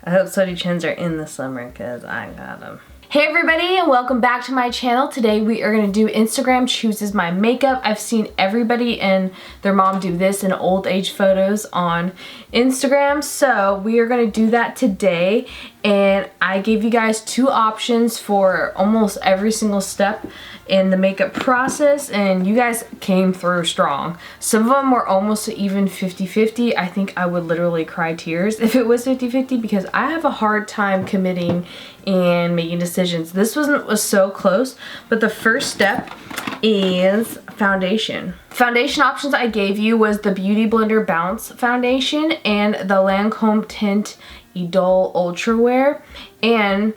I hope sweaty chins are in the summer because I got them. Hey everybody, and welcome back to my channel. Today we are going to do Instagram chooses my makeup. I've seen everybody and their mom do this in old age photos on Instagram, so we are going to do that today. And I gave you guys two options for almost every single step in the makeup process, and you guys came through strong. Some of them were almost even 50-50. I think I would literally cry tears if it was 50-50 because I have a hard time committing and making decisions. This was so close, but the first step is foundation. Foundation options I gave you was the Beauty Blender Bounce Foundation and the Lancome Tint Idole Ultra Wear, and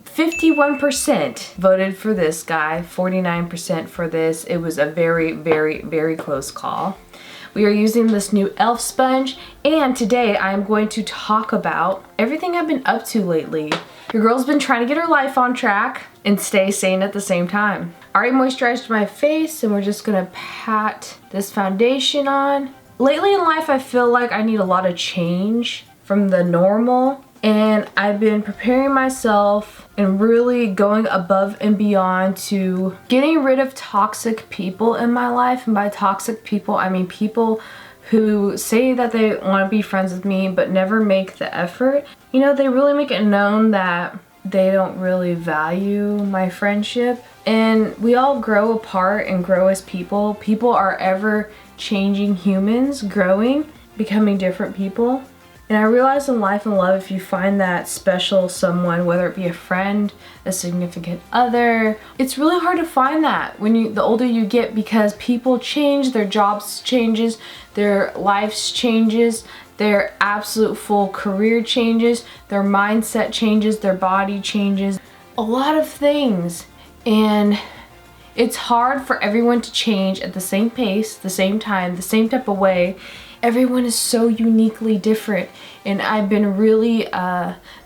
51% voted for this guy, 49% for this. It was a very, very, very close call. We are using this new e.l.f. sponge, and today I'm going to talk about everything I've been up to lately. Your girl's been trying to get her life on track and stay sane at the same time. I already moisturized my face, and we're just gonna pat this foundation on. Lately in life, I feel like I need a lot of change from the normal, and I've been preparing myself and really going above and beyond to getting rid of toxic people in my life. And by toxic people, I mean people who say that they want to be friends with me but never make the effort. You know, they really make it known that they don't really value my friendship. And we all grow apart and grow as people. People are ever changing humans, growing, becoming different people. And I realize in life and love, if you find that special someone, whether it be a friend, a significant other, it's really hard to find that when the older you get, because people change, their jobs changes, their lives changes, their absolute full career changes, their mindset changes, their body changes, a lot of things. And it's hard for everyone to change at the same pace, the same time, the same type of way. Everyone is so uniquely different, and I've been really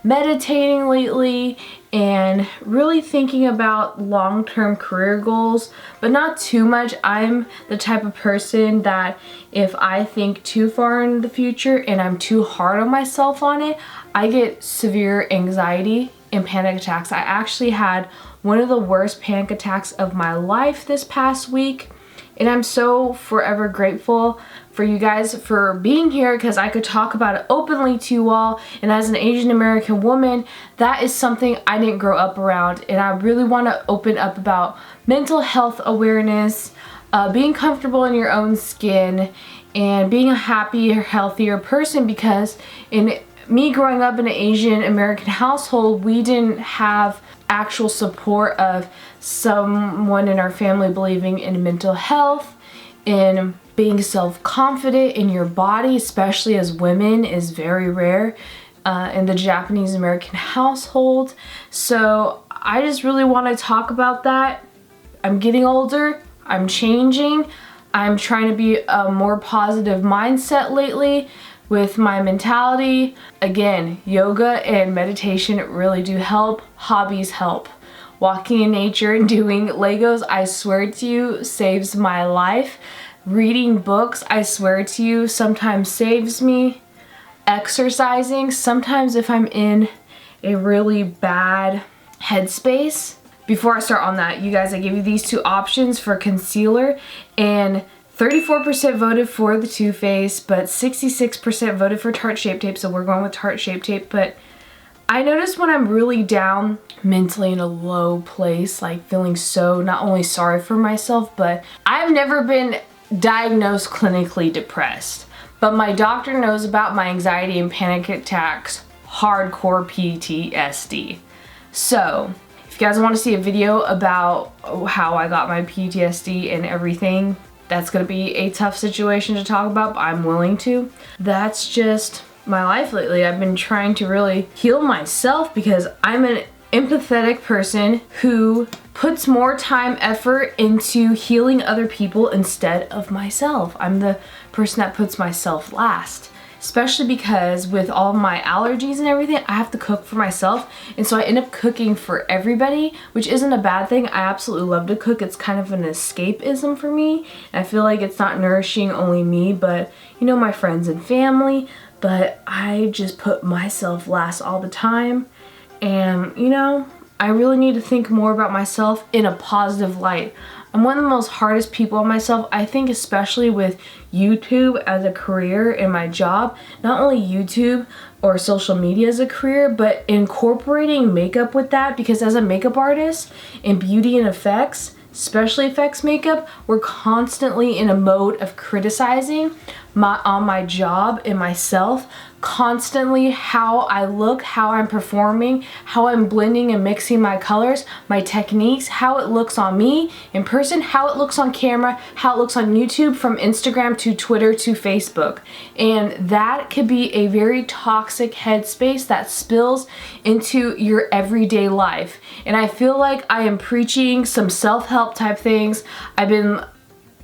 meditating lately and really thinking about long-term career goals, but not too much. I'm the type of person that if I think too far into the future and I'm too hard on myself on it, I get severe anxiety and panic attacks. I actually had one of the worst panic attacks of my life this past week. And I'm so forever grateful for you guys for being here, because I could talk about it openly to you all. And as an Asian American woman, that is something I didn't grow up around. And I really want to open up about mental health awareness, being comfortable in your own skin, and being a happier, healthier person. Because in me growing up in an Asian American household, we didn't have actual support of someone in our family believing in mental health, in being self-confident in your body, especially as women, is very rare in the Japanese American household. So I just really want to talk about that. I'm getting older, I'm changing, I'm trying to be a more positive mindset lately with my mentality. Again, yoga and meditation really do help. Hobbies help. Walking in nature and doing Legos, I swear to you, saves my life. Reading books, I swear to you, sometimes saves me. Exercising, sometimes if I'm in a really bad headspace. Before I start on that, you guys, I gave you these two options for concealer, and 34% voted for the Too Faced, but 66% voted for Tarte Shape Tape, so we're going with Tarte Shape Tape. But I notice when I'm really down mentally in a low place, like feeling so not only sorry for myself, but I've never been diagnosed clinically depressed. But my doctor knows about my anxiety and panic attacks, hardcore PTSD. So if you guys want to see a video about how I got my PTSD and everything, that's going to be a tough situation to talk about, but I'm willing to. That's just my life lately. I've been trying to really heal myself because I'm an empathetic person who puts more time, effort into healing other people instead of myself. I'm the person that puts myself last. Especially because with all my allergies and everything, I have to cook for myself. And so I end up cooking for everybody, which isn't a bad thing. I absolutely love to cook. It's kind of an escapism for me. And I feel like it's not nourishing only me, but you know, my friends and family. but I just put myself last all the time. And you know, I really need to think more about myself in a positive light. I'm one of the most hardest people on myself, I think, especially with YouTube as a career and my job. Not only YouTube or social media as a career, but incorporating makeup with that, because as a makeup artist in beauty and effects, special effects makeup, we're constantly in a mode of criticizing my job and myself, constantly how I look, how I'm performing, how I'm blending and mixing my colors, my techniques, how it looks on me in person, how it looks on camera, how it looks on YouTube, from Instagram to Twitter to Facebook. And that could be a very toxic headspace that spills into your everyday life. And I feel like I am preaching some self-help type things. I've been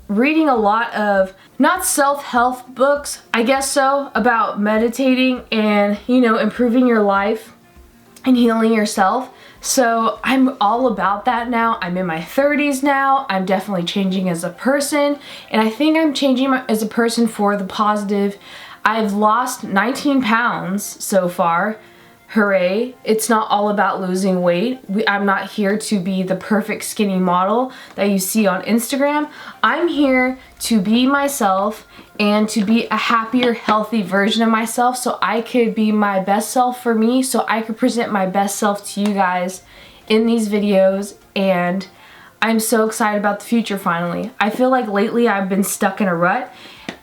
reading a lot of, not self-help books, I guess so, about meditating and, you know, improving your life and healing yourself. So I'm all about that now. I'm in my 30s now. I'm definitely changing as a person, and I think I'm changing as a person for the positive. I've lost 19 pounds so far. Hooray. It's not all about losing weight. I'm not here to be the perfect skinny model that you see on Instagram. I'm here to be myself and to be a happier, healthy version of myself, so I could be my best self for me, so I could present my best self to you guys in these videos. And I'm so excited about the future finally. I feel like lately I've been stuck in a rut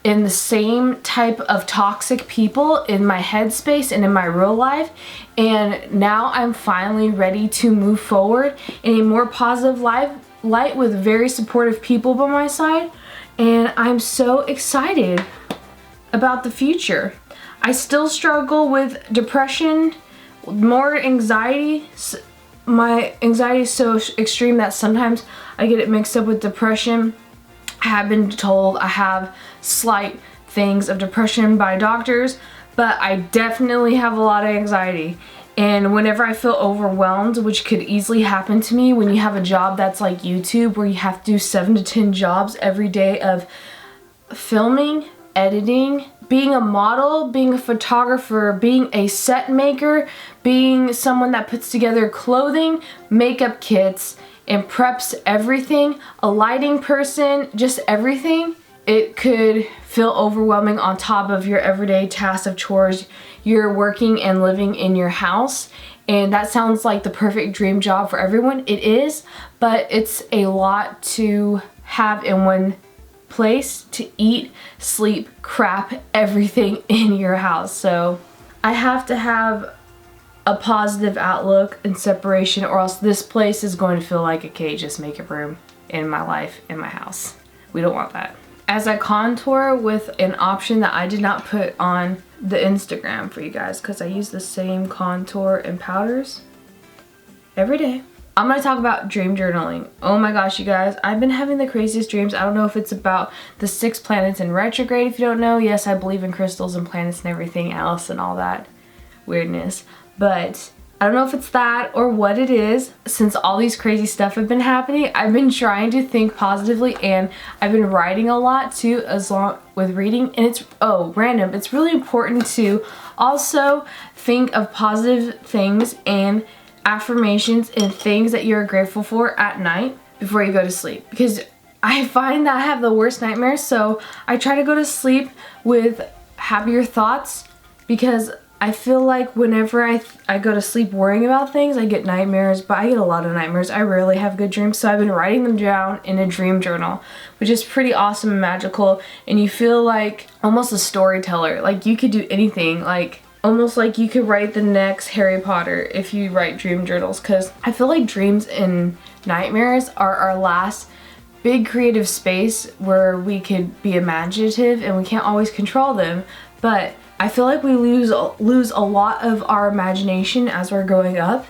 in the same type of toxic people in my headspace and in my real life, and now I'm finally ready to move forward in a more positive light with very supportive people by my side, and I'm so excited about the future. I still struggle with depression, more anxiety. My anxiety is so extreme that sometimes I get it mixed up with depression. I have been told I have slight things of depression by doctors, but I definitely have a lot of anxiety. And whenever I feel overwhelmed, which could easily happen to me when you have a job that's like YouTube, where you have to do 7 to 10 jobs every day of filming, editing, being a model, being a photographer, being a set maker, being someone that puts together clothing, makeup kits, and preps everything, a lighting person, just everything. It could feel overwhelming on top of your everyday tasks of chores. You're working and living in your house, and that sounds like the perfect dream job for everyone. It is, but it's a lot to have in one place, to eat, sleep, crap, everything in your house. So I have to have a positive outlook and separation, or else this place is going to feel like a cage's makeup room in my life, in my house. We don't want that. As I contour with an option that I did not put on the Instagram for you guys, because I use the same contour and powders every day, I'm going to talk about dream journaling. Oh my gosh, you guys, I've been having the craziest dreams. I don't know if it's about the 6 planets in retrograde. If you don't know, yes, I believe in crystals and planets and everything else and all that weirdness. But I don't know if it's that or what it is. Since all these crazy stuff have been happening, I've been trying to think positively, and I've been writing a lot too, as long with reading. And it's, random. It's really important to also think of positive things and affirmations and things that you're grateful for at night before you go to sleep, because I find that I have the worst nightmares. So I try to go to sleep with happier thoughts, because I feel like whenever I go to sleep worrying about things, I get nightmares, but I get a lot of nightmares. I rarely have good dreams, so I've been writing them down in a dream journal, which is pretty awesome and magical, and you feel like almost a storyteller. Like you could do anything, like almost like you could write the next Harry Potter if you write dream journals, because I feel like dreams and nightmares are our last big creative space where we could be imaginative, and we can't always control them, but I feel like we lose a lot of our imagination as we're growing up.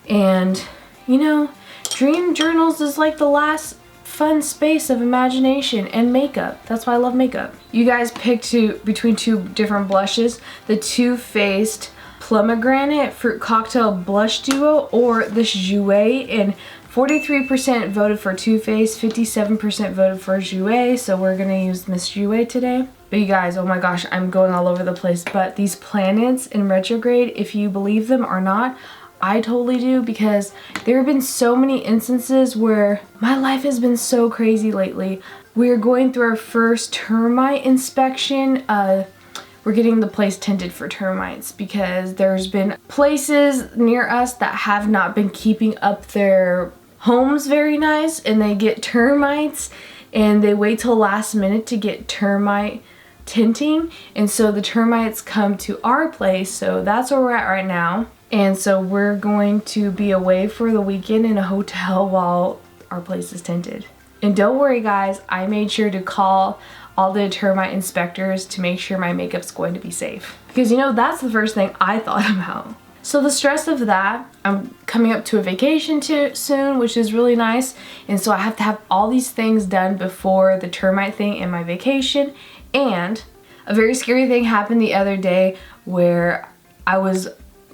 And you know, dream journals is like the last fun space of imagination and makeup. That's why I love makeup. You guys picked between 2 different blushes, the Too Faced Pomegranate Fruit Cocktail Blush Duo or this Jouer, and 43% voted for Too Faced, 57% voted for Jouer, so we're gonna use Miss Jouer today. But you guys, oh my gosh, I'm going all over the place. But these planets in retrograde, if you believe them or not, I totally do, because there have been so many instances where my life has been so crazy lately. We're going through our first termite inspection. We're getting the place tinted for termites because there's been places near us that have not been keeping up their homes very nice, and they get termites and they wait till last minute to get termite tinting, and so the termites come to our place. So that's where we're at right now, and so we're going to be away for the weekend in a hotel while our place is tinted. And don't worry guys, I made sure to call all the termite inspectors to make sure my makeup's going to be safe, because you know, that's the first thing I thought about. So the stress of that, I'm coming up to a vacation soon, which is really nice, and so I have to have all these things done before the termite thing and my vacation. And a very scary thing happened the other day where I was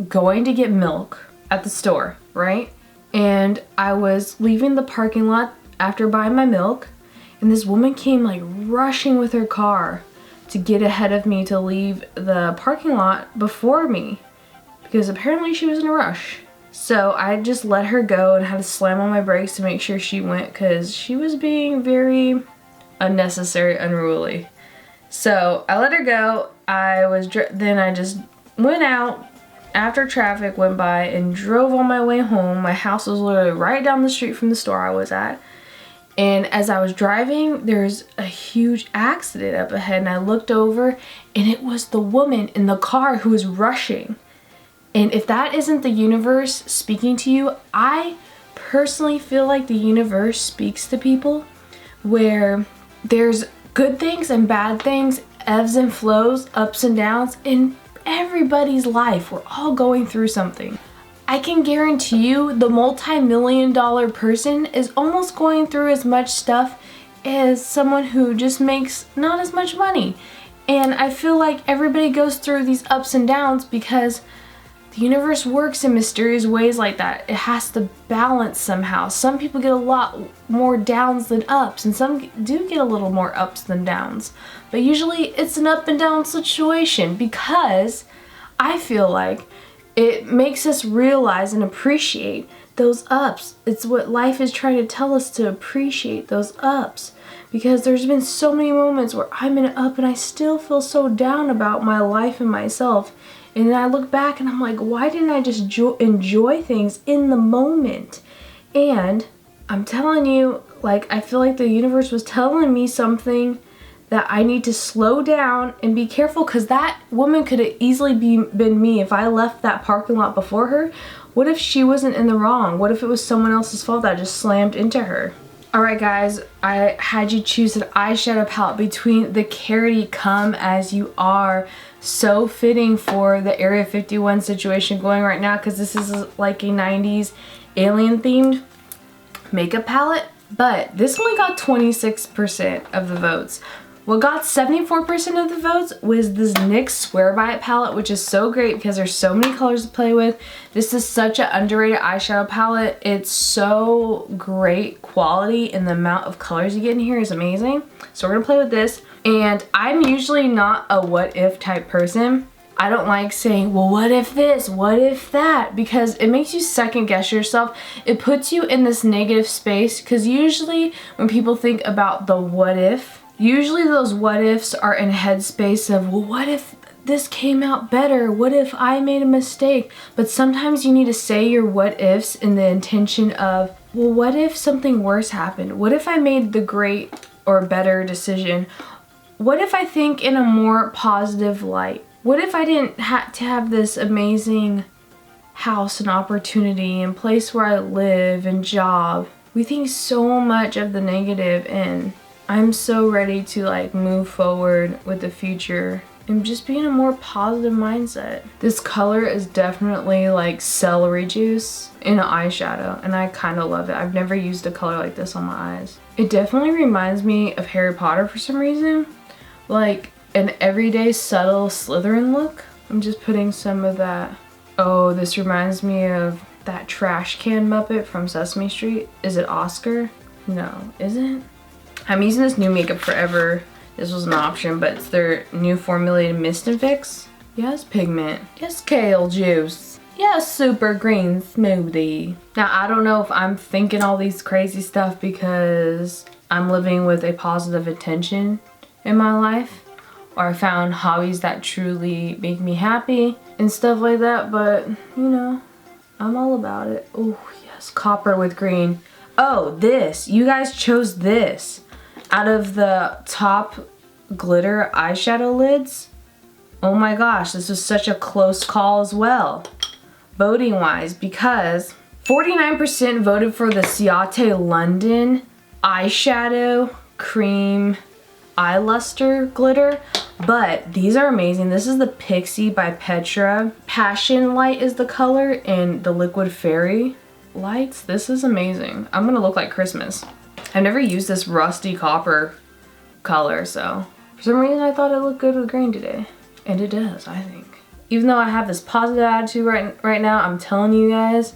going to get milk at the store, right? And I was leaving the parking lot after buying my milk, and this woman came like rushing with her car to get ahead of me to leave the parking lot before me, because apparently she was in a rush. So I just let her go and had to slam on my brakes to make sure she went, because she was being very unnecessary, unruly. So I let her go. Then I just went out after traffic went by and drove on my way home. My house was literally right down the street from the store I was at. And as I was driving, there's a huge accident up ahead, and I looked over and it was the woman in the car who was rushing. And if that isn't the universe speaking to you, I personally feel like the universe speaks to people where there's good things and bad things, ebbs and flows, ups and downs in everybody's life. We're all going through something. I can guarantee you the multi-million-dollar person is almost going through as much stuff as someone who just makes not as much money. And I feel like everybody goes through these ups and downs because the universe works in mysterious ways like that. It has to balance somehow. Some people get a lot more downs than ups, and some do get a little more ups than downs. But usually it's an up and down situation, because I feel like it makes us realize and appreciate those ups. It's what life is trying to tell us, to appreciate those ups. Because there's been so many moments where I'm in an up and I still feel so down about my life and myself. And then I look back and I'm like, why didn't I just enjoy things in the moment? And I'm telling you, like, I feel like the universe was telling me something, that I need to slow down and be careful, because that woman could have easily been me if I left that parking lot before her. What if she wasn't in the wrong? What if it was someone else's fault that I just slammed into her? Alright guys, I had you choose an eyeshadow palette between the Carity Come As You Are, so fitting for the Area 51 situation going right now, because this is like a 90s alien themed makeup palette. But this only got 26% of the votes. What got 74% of the votes was this NYX Swear By It palette, which is so great because there's so many colors to play with. This is such an underrated eyeshadow palette. It's so great quality, and the amount of colors you get in here is amazing. So we're gonna play with this. And I'm usually not a what if type person. I don't like saying, well, what if this, what if that, because it makes you second guess yourself. It puts you in this negative space, because usually when people think about the what if, usually those what ifs are in a headspace of, well, what if this came out better? What if I made a mistake? But sometimes you need to say your what ifs in the intention of, well, what if something worse happened? What if I made the great or better decision? What if I think in a more positive light? What if I didn't have to have this amazing house and opportunity and place where I live and job? We think so much of the negative, and I'm so ready to like move forward with the future and just be in a more positive mindset. This color is definitely like celery juice in an eyeshadow, and I kind of love it. I've never used a color like this on my eyes. It definitely reminds me of Harry Potter for some reason. Like an everyday subtle Slytherin look. I'm just putting some of that. Oh, this reminds me of that trash can Muppet from Sesame Street. Is it Oscar? No, is it? I'm using this new Makeup Forever This was an option, but it's their new formulated Mist and Fix. Yes, pigment. Yes, kale juice. Yes, super green smoothie. Now, I don't know if I'm thinking all these crazy stuff because I'm living with a positive intention in my life, or I found hobbies that truly make me happy and stuff like that, but you know, I'm all about it. Oh yes, copper with green. Oh, this, you guys chose this. Out of the top glitter eyeshadow lids, oh my gosh, this was such a close call as well, voting wise, because 49% voted for the Ciate London eyeshadow cream eye luster glitter, but these are amazing. This is the Pixie by Petra. Passion Light is the color, and the Liquid Fairy lights. This is amazing. I'm gonna look like Christmas. I've never used this rusty copper color, so for some reason I thought it looked good with green today. And it does, I think. Even though I have this positive attitude right now, I'm telling you guys,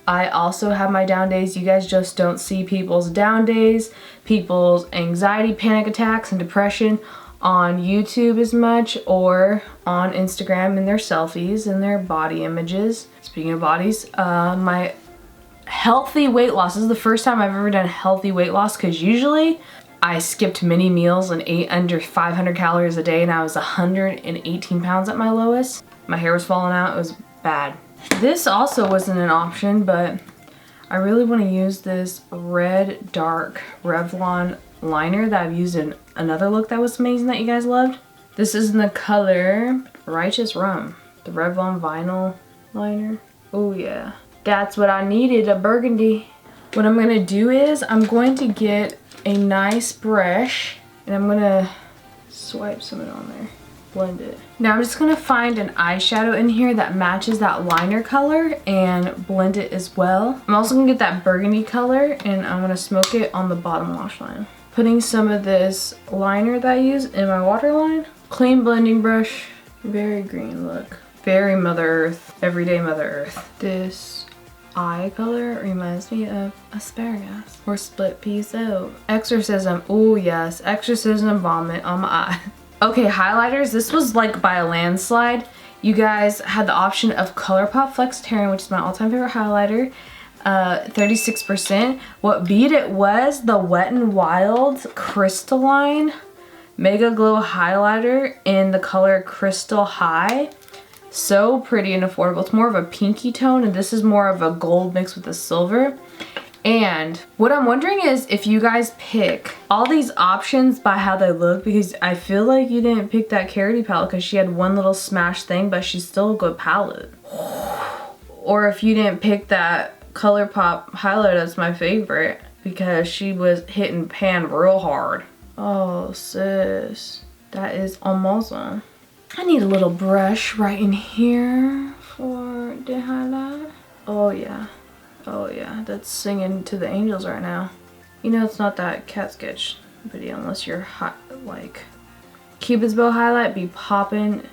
I also have my down days. You guys just don't see people's down days, people's anxiety, panic attacks, and depression on YouTube as much, or on Instagram in their selfies and their body images. Speaking of bodies, my healthy weight loss. This is the first time I've ever done healthy weight loss, because usually I skipped many meals and ate under 500 calories a day, and I was 118 pounds at my lowest. My hair was falling out. It was bad. This also wasn't an option, but I really want to use this red dark Revlon liner that I've used in another look that was amazing that you guys loved. This is in the color Righteous Rum, the Revlon vinyl liner. Oh yeah, that's what I needed, a burgundy. What I'm gonna do is I'm going to get a nice brush and I'm gonna swipe some of it on there, blend it. Now I'm just gonna find an eyeshadow in here that matches that liner color and blend it as well. I'm also gonna get that burgundy color and I'm gonna smoke it on the bottom lash line. Putting some of this liner that I use in my waterline. Clean blending brush, very green look. Very Mother Earth, everyday Mother Earth. This eye color reminds me of asparagus or split pea soup. Exorcism, oh yes, exorcism vomit on my eye. Okay, highlighters, this was like by a landslide. You guys had the option of ColourPop Flexitarian, which is my all-time favorite highlighter, 36%. What beat it was the Wet n Wild Crystalline Mega Glow Highlighter in the color Crystal High. So pretty and affordable. It's more of a pinky tone, and this is more of a gold mixed with a silver. And what I'm wondering is if you guys pick all these options by how they look, because I feel like you didn't pick that Carity palette because she had one little smash thing, but she's still a good palette. Or if you didn't pick that ColourPop highlighter, that's my favorite, because she was hitting pan real hard. Oh sis, that is almost on. I need a little brush right in here for the highlight. Oh yeah. Oh yeah, that's singing to the angels right now. You know, it's not that cat sketch video unless you're hot, like Cupid's bow highlight be popping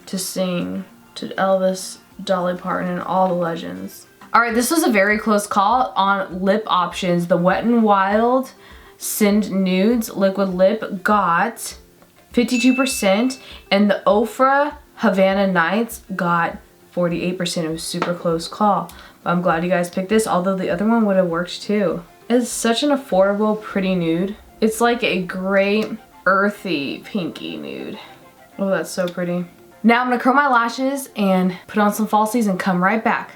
to sing to Elvis, Dolly Parton, and all the legends. All right, this was a very close call on lip options. The Wet n Wild Sind Nudes liquid lip got 52%, and the Ofra Havana Nights got 48%. It was super close call. But I'm glad you guys picked this, although the other one would have worked too. It's such an affordable, pretty nude. It's like a great earthy pinky nude. Oh, that's so pretty. Now I'm gonna curl my lashes and put on some falsies and come right back.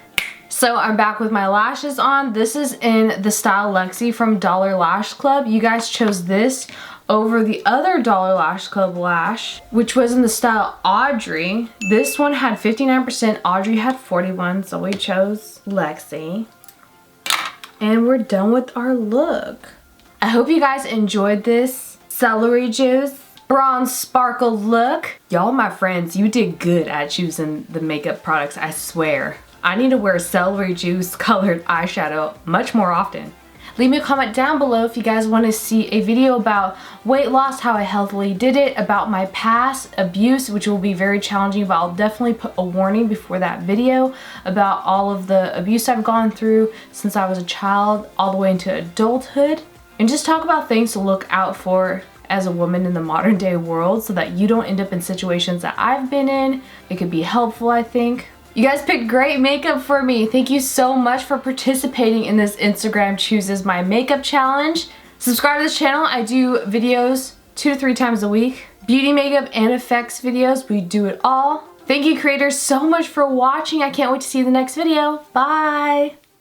So I'm back with my lashes on. This is in the style Lexi from Dollar Lash Club. You guys chose this over the other Dollar Lash Club lash, which was in the style Audrey. This one had 59%, Audrey had 41%, so we chose Lexi. And we're done with our look. I hope you guys enjoyed this celery juice bronze sparkle look. Y'all, my friends, you did good at choosing the makeup products, I swear. I need to wear celery juice colored eyeshadow much more often. Leave me a comment down below if you guys want to see a video about weight loss, how I healthily did it, about my past abuse, which will be very challenging, but I'll definitely put a warning before that video about all of the abuse I've gone through since I was a child all the way into adulthood, and just talk about things to look out for as a woman in the modern day world so that you don't end up in situations that I've been in. It could be helpful, I think. You guys picked great makeup for me. Thank you so much for participating in this Instagram Chooses My Makeup challenge. Subscribe to this channel. I do videos 2 to 3 times a week. Beauty, makeup, and effects videos. We do it all. Thank you creators so much for watching. I can't wait to see you in the next video. Bye!